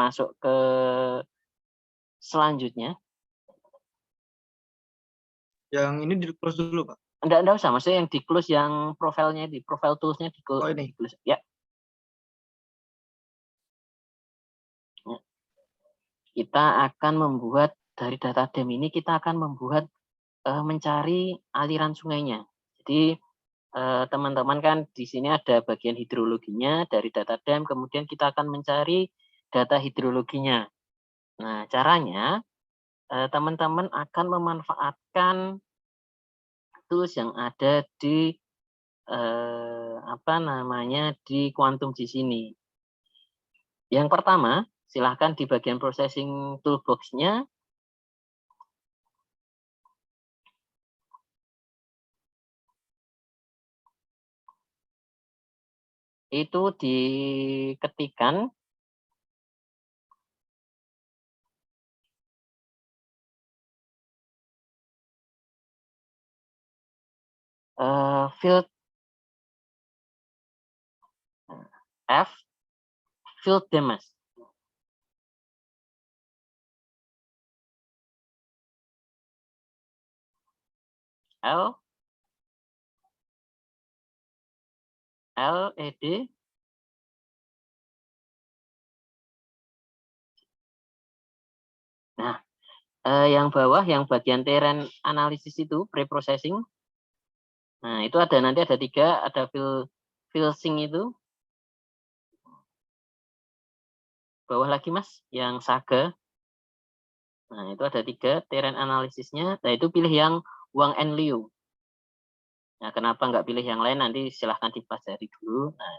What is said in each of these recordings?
masuk ke selanjutnya. Yang ini di close dulu, Pak. Enggak usah, maksudnya yang di close, yang profilnya di profile tools-nya di close. Oh, ini. Di close. Ya. Kita akan membuat dari data DEM ini, kita akan membuat mencari aliran sungainya. Jadi teman-teman kan di sini ada bagian hidrologinya dari data DEM, kemudian kita akan mencari data hidrologinya. Nah, caranya teman-teman akan memanfaatkan tools yang ada di di Quantum di sini. Yang pertama, silahkan di bagian processing toolbox-nya itu diketikkan field F field demas. L LED Nah, yang bawah yang bagian terrain analisis itu pre-processing. Nah, itu ada nanti ada 3, ada fill sync itu. Bawah lagi Mas, yang Saga. Nah, itu ada 3 terrain analisisnya. Nah, itu pilih yang Wang and Liu. Nah, kenapa nggak pilih yang lain, nanti silahkan dipelajari dulu. Nah,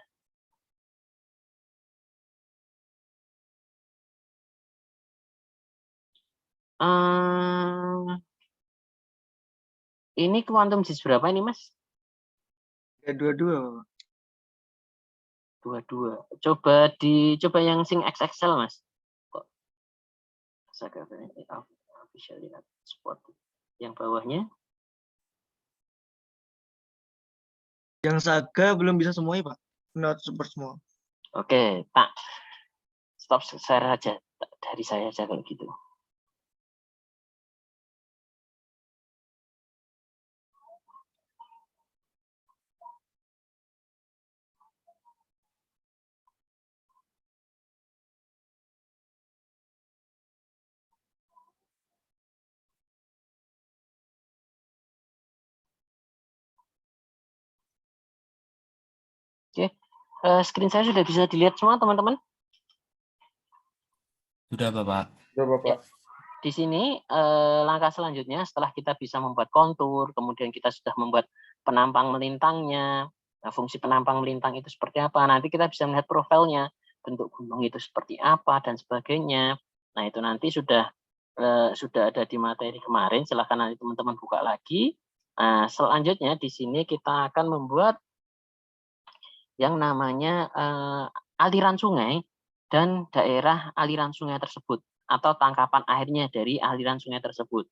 ini quantum JIS berapa ini Mas? 22. 22. Coba yang sing XXL Mas. Kok Saga official support. Yang bawahnya? Yang Saga belum bisa semuanya, Pak. Not super semua. Oke, Pak. Stop share aja. Dari saya aja kalau gitu. Oke, screen saya sudah bisa dilihat semua teman-teman? Sudah, Bapak. Sudah, Bapak. Ya. Di sini langkah selanjutnya setelah kita bisa membuat kontur, kemudian kita sudah membuat penampang melintangnya. Nah, fungsi penampang melintang itu seperti apa? Nanti kita bisa melihat profilnya, bentuk gunung itu seperti apa dan sebagainya. Nah, itu nanti sudah ada di materi kemarin. Silahkan nanti teman-teman buka lagi. Nah, selanjutnya di sini kita akan membuat yang namanya aliran sungai dan daerah aliran sungai tersebut atau tangkapan airnya dari aliran sungai tersebut.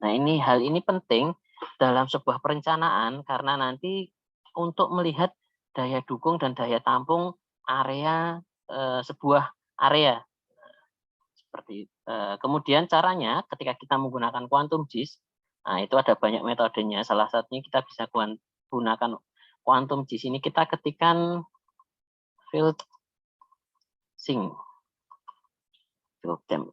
Nah, hal ini penting dalam sebuah perencanaan karena nanti untuk melihat daya dukung dan daya tampung area sebuah area. Seperti kemudian caranya ketika kita menggunakan quantum JIS, nah itu ada banyak metodenya. Salah satunya kita bisa gunakan quantum JIS ini, kita ketikkan field sync field temp.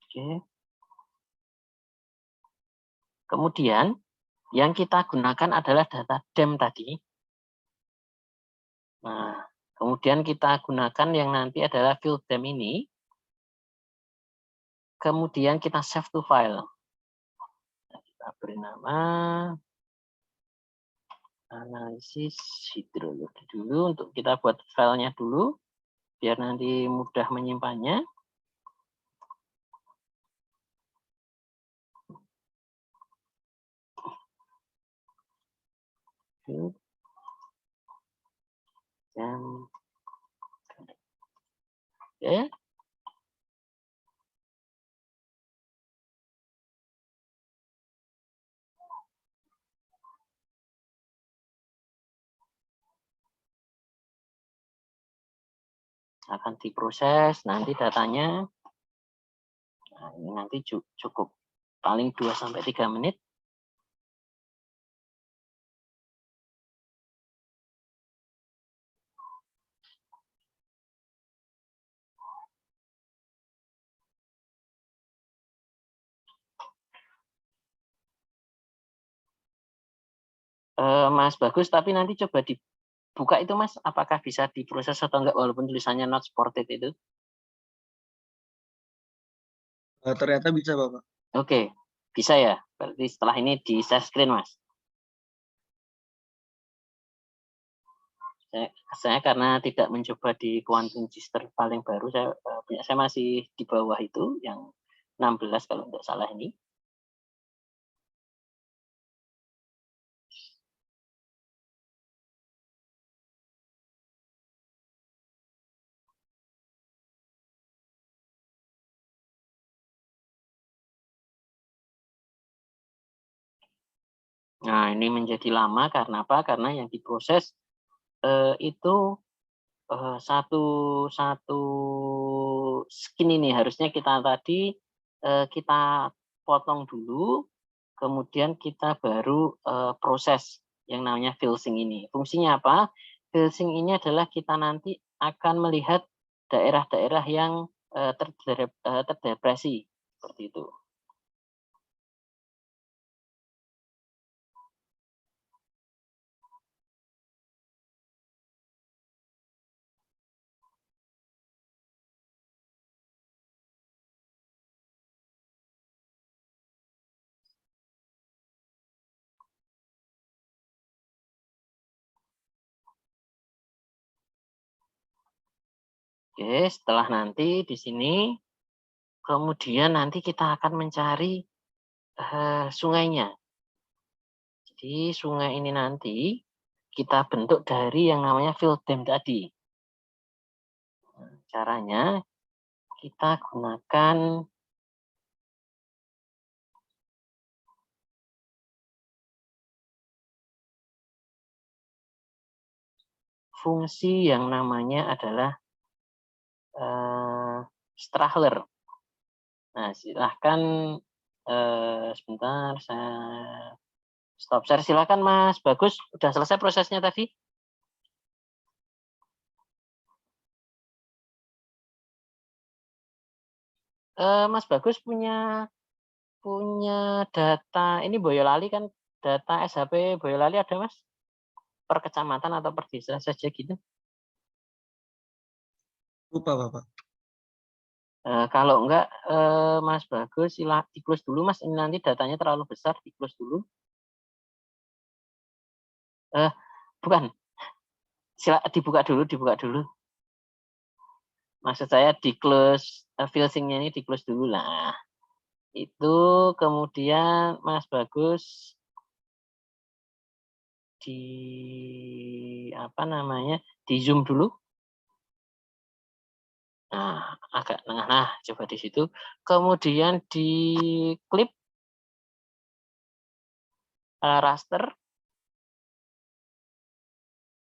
Oke. Kemudian yang kita gunakan adalah data DEM tadi. Nah, kemudian kita gunakan yang nanti adalah field DEM ini. Kemudian kita save to file. Nah, kita beri nama analisis hidrologi dulu untuk kita buat filenya dulu biar nanti mudah menyimpannya. Dan oke. akan diproses nanti datanya. Nah, ini nanti cukup paling 2-3 menit. Mas Bagus, tapi nanti coba dibuka itu Mas, apakah bisa diproses atau enggak walaupun tulisannya not supported itu? Ternyata bisa, Bapak. Oke, bisa ya. Berarti setelah ini di share screen Mas. Saya karena tidak mencoba di Quantum Register paling baru, saya masih di bawah itu, yang 16 kalau tidak salah ini. Nah, ini menjadi lama karena apa? Karena yang diproses itu satu skin ini harusnya kita tadi kita potong dulu, kemudian kita baru proses yang namanya filsing ini. Fungsinya apa? Filsing ini adalah kita nanti akan melihat daerah-daerah yang terdepresi seperti itu. Oke, setelah nanti di sini, kemudian nanti kita akan mencari sungainya. Jadi sungai ini nanti kita bentuk dari yang namanya fill dam tadi. Caranya kita gunakan fungsi yang namanya adalah Strahler. Nah, silahkan sebentar, saya stop share. Silahkan Mas Bagus, udah selesai prosesnya tadi? Mas Bagus punya data, ini Boyolali kan, data SHP Boyolali ada Mas? Per kecamatan atau per desa saja gitu? Lupa, Bapak. Kalau enggak, Mas Bagus, di close dulu Mas, ini nanti datanya terlalu besar, di close dulu. Bukan, dibuka dulu. Maksud saya di close, filsingnya ini di close dulu lah. Itu kemudian Mas Bagus di zoom dulu. Nah, agak tengah. Nah, coba di situ. Kemudian di klip raster.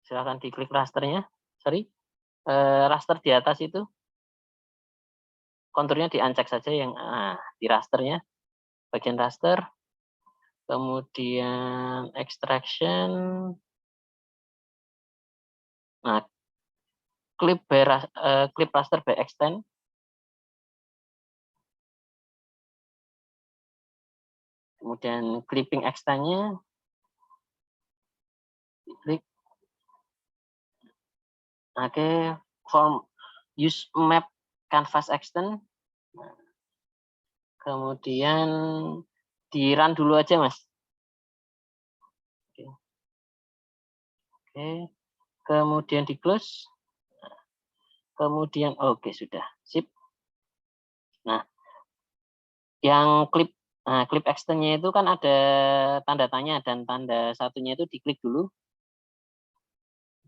Silakan diklik rasternya. Sorry. Raster di atas itu. Konturnya diancek saja yang di rasternya. Bagian raster. Kemudian extraction. Nah, clip raster by extend. Kemudian clipping extend-nya diklik. Oke, form use map canvas extend. Kemudian di run dulu aja Mas. Oke. Kemudian di close. Kemudian oke, sudah sip. Nah, yang clip extend-nya itu kan ada tanda tanya dan tanda satunya itu diklik dulu.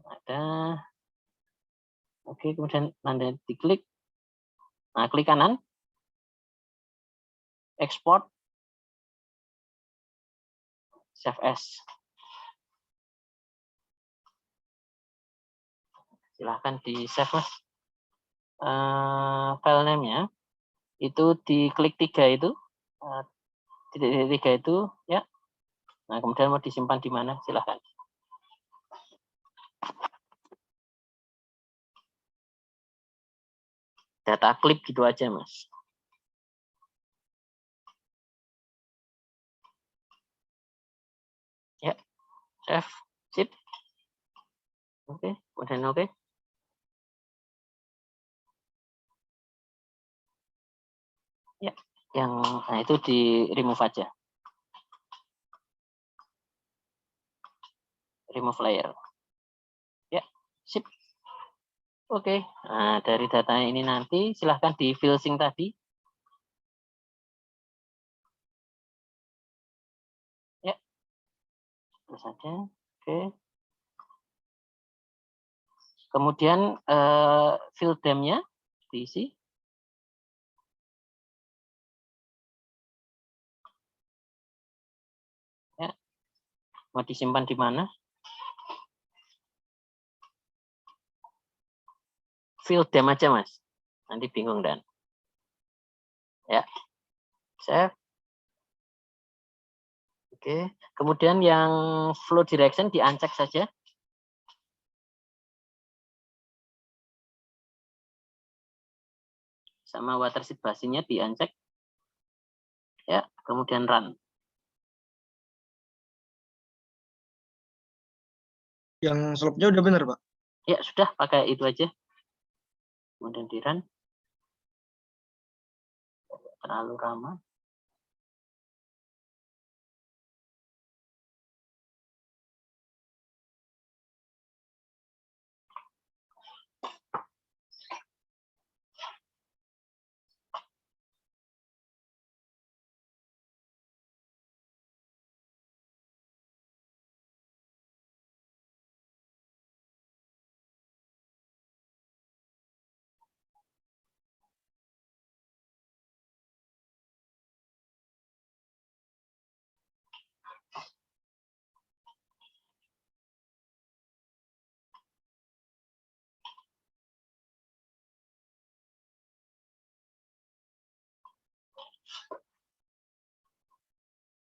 Ada. Oke, kemudian tanda diklik. Nah, klik kanan. Export. Save as. Silahkan di save Mas. file name-nya itu diklik 3 itu, titik 3 itu ya. Nah, kemudian mau disimpan di mana silahkan. Data clip gitu aja, Mas. Ya, save, sip. Oke, kemudian oke. Ya, nah itu di remove aja. Remove layer. Ya, sip. Oke, nah dari data ini nanti silahkan di filsing tadi. Ya, terus saja. Oke. Kemudian fill them-nya diisi. Ya, mau disimpan di mana? Fill them aja, Mas. Nanti bingung dan. Ya, save. Oke, kemudian yang flow direction di-uncheck saja. Sama watershed basinnya di-uncheck. Ya, kemudian run. Yang slope-nya udah benar, Pak? Ya, sudah pakai itu aja. Kemudian di run. Terlalu ramah.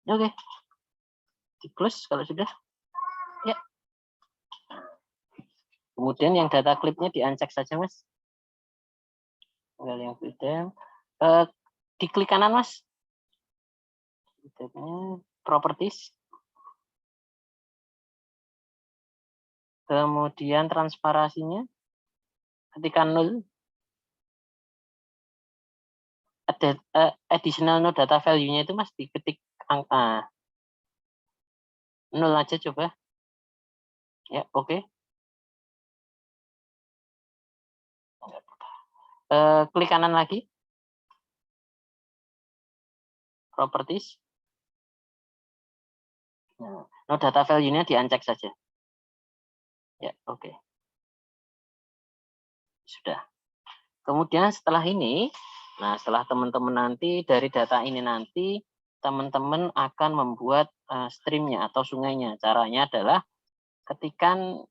Oke. Di close kalau sudah. Ya. Kemudian yang data clip-nya di-uncheck saja, Mas. Tinggal yang film. Diklik kanan, Mas. Properties. Kemudian transparasinya. Ketika 0. Ada additional no data value-nya itu, Mas, diketik angka 0 aja coba. Ya, oke. Klik kanan lagi. Properties. No data value-nya di-uncheck saja. Ya, oke. Sudah. Kemudian setelah ini, nah setelah teman-teman nanti dari data ini nanti, teman-teman akan membuat streamnya atau sungainya. Caranya adalah ketikan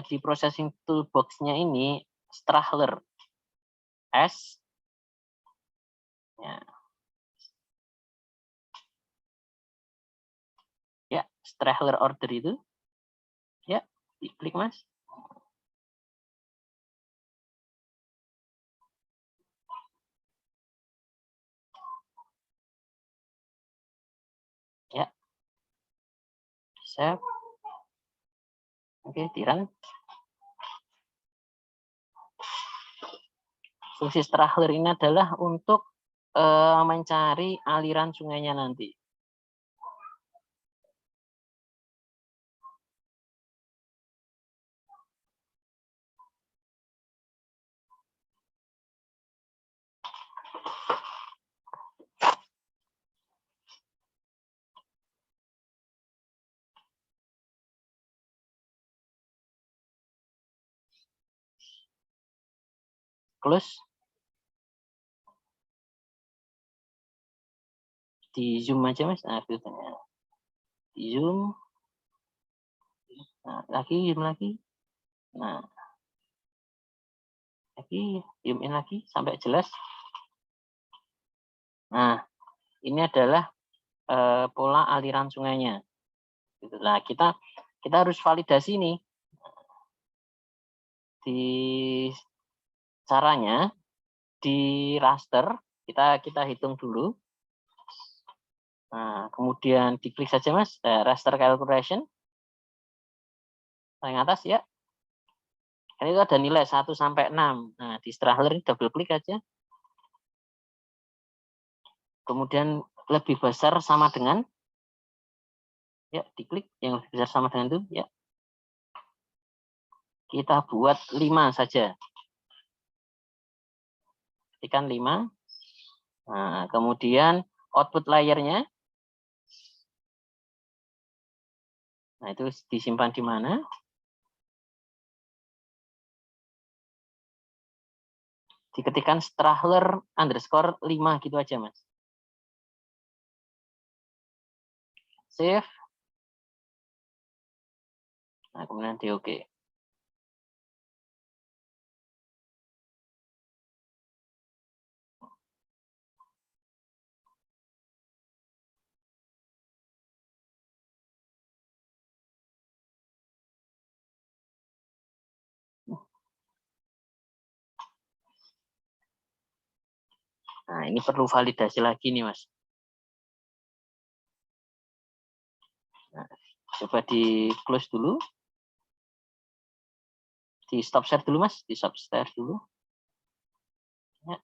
di processing toolbox-nya ini, Strahler S. Ya, Strahler order itu. Ya, diklik, Mas. Ya. Save. Oke, di-run. Fungsi Strahler ini adalah untuk mencari aliran sungainya nanti. Close. Di zoom aja, Mas. Nah, filternya. Di zoom. Nah, lagi zoom lagi. Nah. Lagi, zoom in lagi sampai jelas. Nah, ini adalah pola aliran sungainya. Nah, kita harus validasi nih. Di caranya di raster kita hitung dulu. Nah, kemudian diklik saja Mas, raster calculation. Paling atas ya. Ini itu ada nilai 1 sampai 6. Nah, di Strahler ini double klik aja. Kemudian lebih besar sama dengan, ya diklik yang lebih besar sama dengan itu, ya. Kita buat 5 saja. Ketikkan 5. Nah, kemudian output layernya. Nah, itu disimpan di mana? Diketikkan Strahler underscore 5 gitu aja, Mas. Save. Nah, kemudian di OK. Nah, ini perlu validasi lagi nih, Mas. Nah, coba di close dulu. Di stop share dulu, Mas. Di stop share dulu. Ya.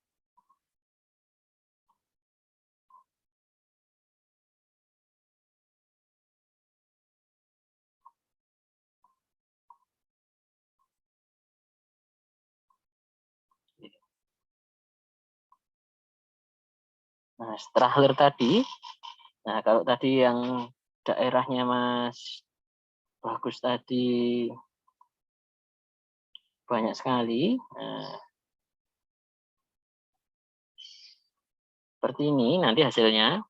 Nah, Strahler tadi. Nah, kalau tadi yang daerahnya Mas Bagus tadi banyak sekali. Nah, seperti ini nanti hasilnya.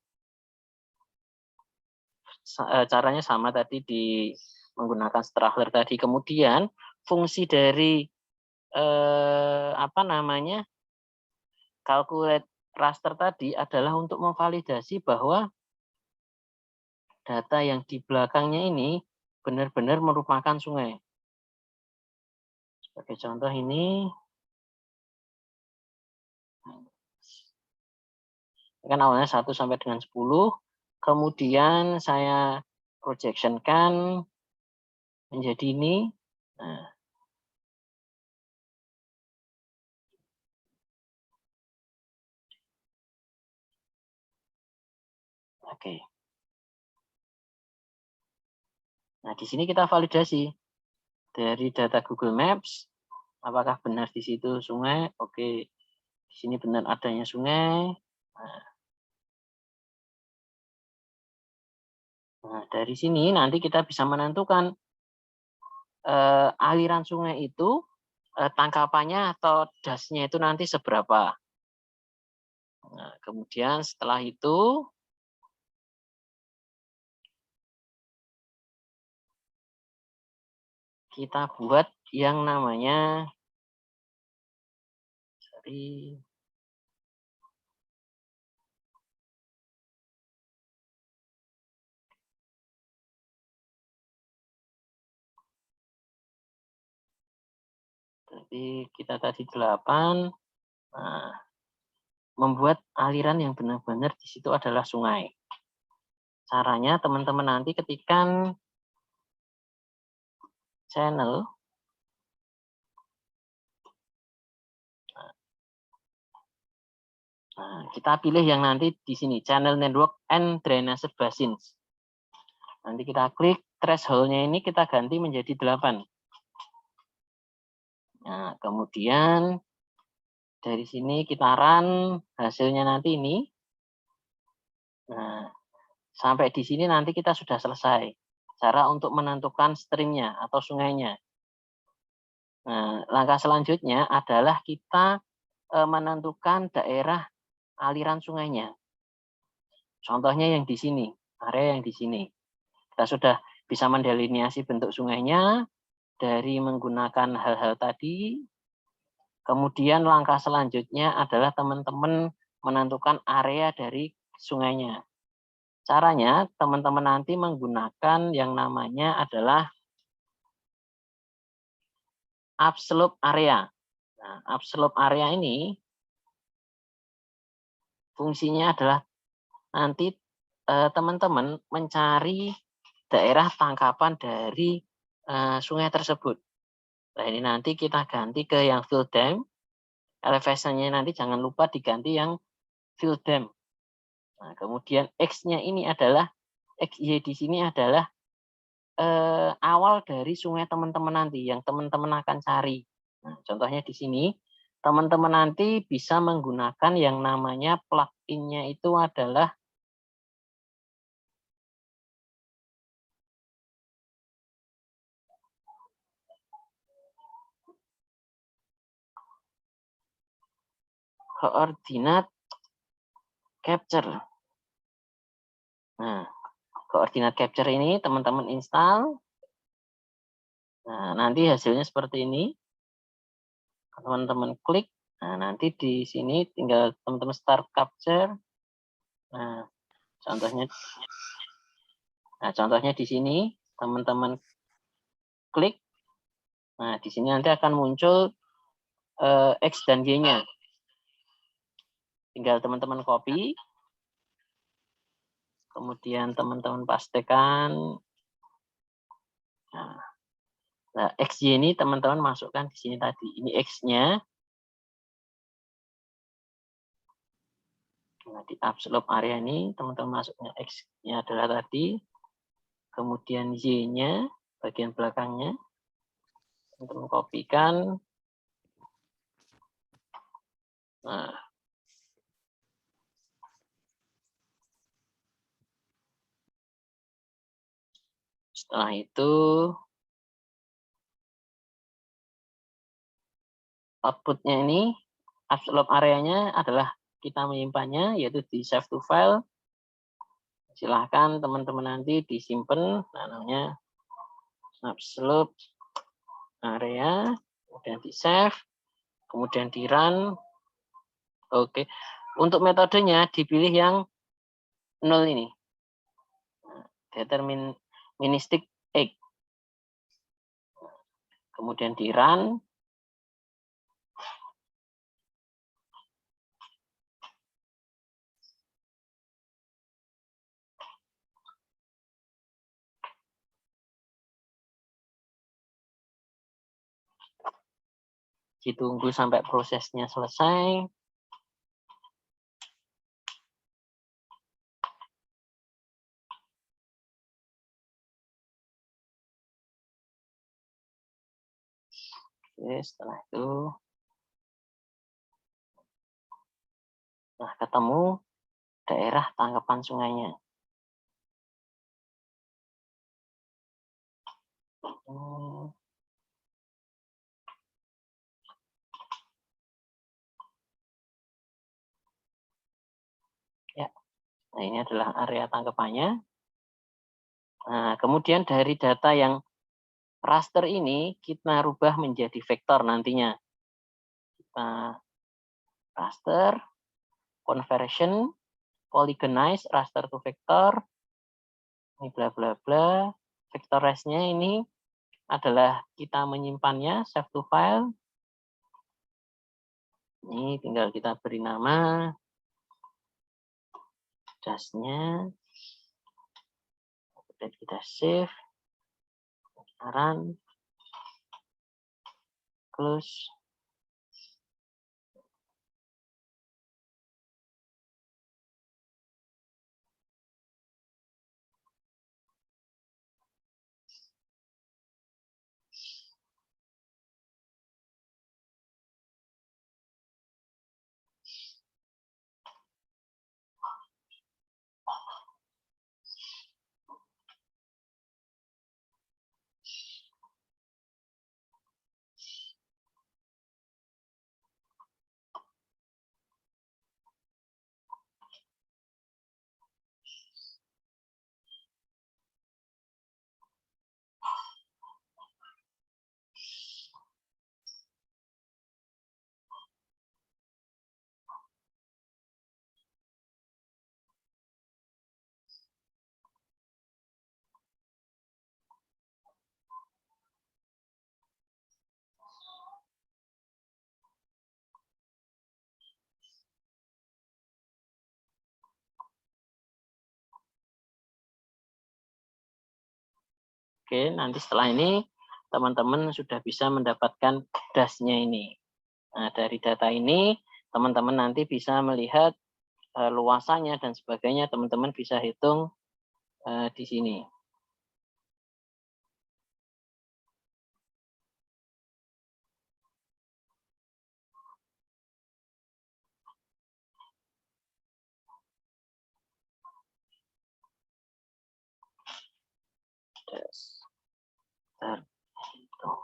Caranya sama tadi di menggunakan Strahler tadi. Kemudian fungsi dari apa namanya calculate raster tadi adalah untuk memvalidasi bahwa data yang di belakangnya ini benar-benar merupakan sungai. Sebagai contoh ini kan awalnya 1 sampai dengan 10, kemudian saya projection-kan menjadi ini. Nah, oke. Nah, di sini kita validasi dari data Google Maps, apakah benar di situ sungai? Oke, di sini benar adanya sungai. Nah, dari sini nanti kita bisa menentukan aliran sungai itu tangkapannya atau dasnya itu nanti seberapa. Nah, kemudian setelah itu kita buat yang namanya jadi kita tadi 8. Nah, membuat aliran yang benar-benar di situ adalah sungai. Caranya teman-teman nanti ketikkan channel. Nah, kita pilih yang nanti di sini, channel network and drainage basins. Nanti kita klik threshold-nya ini kita ganti menjadi 8. Nah, kemudian dari sini kita run hasilnya nanti ini. Nah, sampai di sini nanti kita sudah selesai. Cara untuk menentukan streamnya atau sungainya. Nah, langkah selanjutnya adalah kita menentukan daerah aliran sungainya. Contohnya yang di sini, area yang di sini. Kita sudah bisa mendelineasi bentuk sungainya dari menggunakan hal-hal tadi. Kemudian langkah selanjutnya adalah teman-teman menentukan area dari sungainya. Caranya, teman-teman nanti menggunakan yang namanya adalah upslope area. Nah, upslope area ini fungsinya adalah nanti teman-teman mencari daerah tangkapan dari sungai tersebut. Nah, ini nanti kita ganti ke yang fill dam. Elevation-nya nanti jangan lupa diganti yang fill dam. Nah, kemudian X-nya ini adalah, XY di sini adalah awal dari sungai teman-teman nanti yang teman-teman akan cari. Nah, contohnya di sini, teman-teman nanti bisa menggunakan yang namanya plugin-nya itu adalah koordinat capture. Nah, koordinat capture ini teman-teman install. Nah, nanti hasilnya seperti ini. Teman-teman klik. Nah, nanti di sini tinggal teman-teman start capture. Nah, contohnya di sini teman-teman klik. Nah, di sini nanti akan muncul X dan Y-nya. Tinggal teman-teman copy. Kemudian teman-teman pastekan. Nah, XY ini teman-teman masukkan di sini tadi. Ini X-nya. Nah, di upslope area ini teman-teman masuknya X-nya adalah tadi. Kemudian Y-nya bagian belakangnya. Teman-teman kopikan. Nah, setelah itu outputnya ini, upload areanya adalah kita menyimpannya, yaitu di save to file. Silahkan teman-teman nanti disimpan, namanya upload area, kemudian di save, kemudian di run. Oke, untuk metodenya dipilih yang 0 ini, deterministic egg. Kemudian di run. Ditunggu sampai prosesnya selesai. Oke, setelah itu, nah ketemu daerah tangkapan sungainya. Ya, nah ini adalah area tangkapannya. Nah, kemudian dari data yang raster ini kita rubah menjadi vektor nantinya. Kita raster, conversion, polygonize, raster to vector, ini bla bla bla. Vectorize-nya ini adalah kita menyimpannya, save to file. Ini tinggal kita beri nama, dasnya, kemudian kita save, run, close. Oke, nanti setelah ini teman-teman sudah bisa mendapatkan dasnya ini. Nah, dari data ini teman-teman nanti bisa melihat luasannya dan sebagainya, teman-teman bisa hitung di sini. Das. Tuh.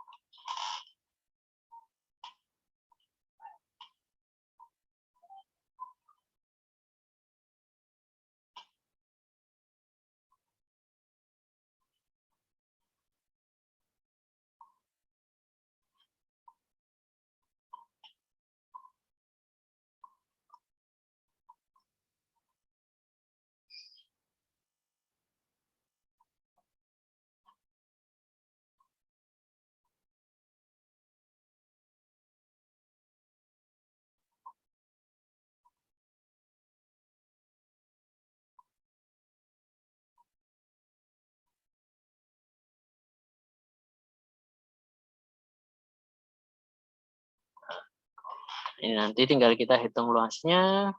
Ini nanti tinggal kita hitung luasnya.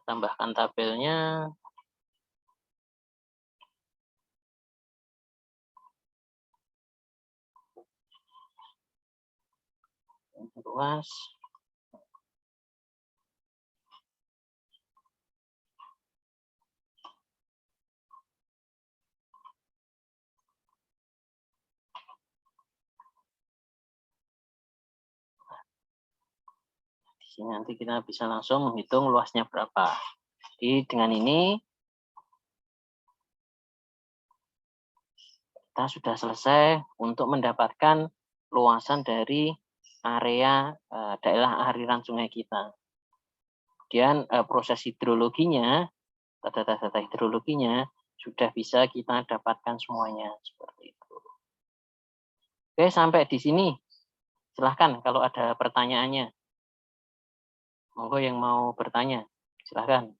Tambahkan tabelnya. Luas. Di sini nanti kita bisa langsung menghitung luasnya berapa. Jadi dengan ini kita sudah selesai untuk mendapatkan luasan dari area daerah aliran sungai kita. Kemudian proses hidrologinya, data-data hidrologinya sudah bisa kita dapatkan semuanya seperti itu. Oke, sampai di sini. Silahkan kalau ada pertanyaannya. Monggo yang mau bertanya, silahkan.